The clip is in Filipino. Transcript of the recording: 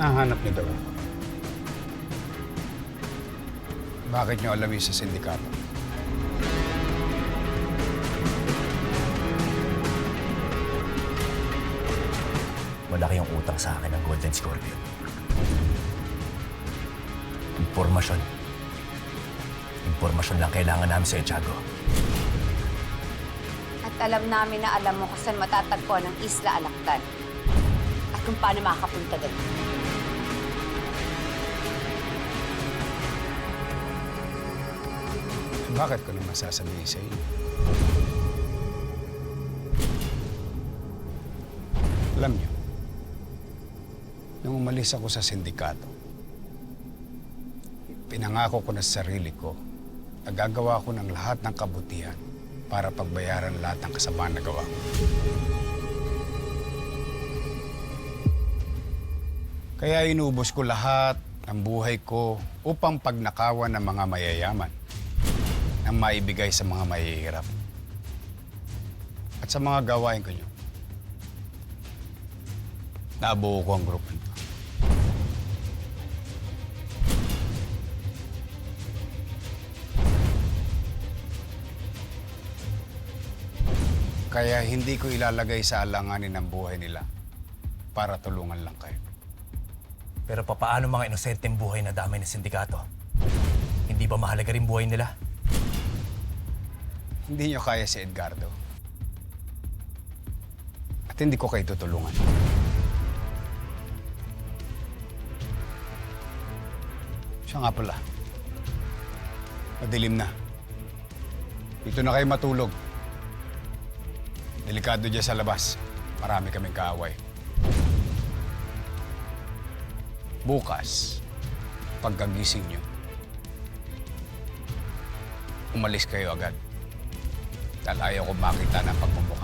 Nahanap niyo daw ako. Bakit niyo alam yun sa sindikato? Malaki yung utang sa akin ng Golden Scorpion. Impormasyon. Impormasyon lang kailangan namin sa Tiago. At alam namin na alam mo kung saan matatagpuan ang Isla Alactan. At kung paano makakapunta doon. Bakit ko naman sasabihin sa inyo? Alam niyo, nung umalis ako sa sindikato, pinangako ko na sa sarili ko na gagawa ko ng lahat ng kabutihan para pagbayaran lahat ng kasamaan na gawa ko. Kaya inubos ko lahat ng buhay ko upang pagnakawan ng mga mayayaman nang maibigay sa mga mahihirap. At sa mga gawain ko niyo, nabuo ko ang grupo nito. Kaya hindi ko ilalagay sa alanganin ang buhay nila para tulungan lang kayo. Pero papaano mga inosenteng buhay na damay ng sindikato? Hindi ba mahalaga rin buhay nila? Hindi niyo kaya si Edgardo. At hindi ko kayo tutulungan. Siya nga pala. Madilim na. Dito na kayo matulog. Delikado dyan sa labas. Marami kaming kaaway. Bukas, pagkagising nyo, umalis kayo agad. Dahil ayaw ko makita ng pagmumukha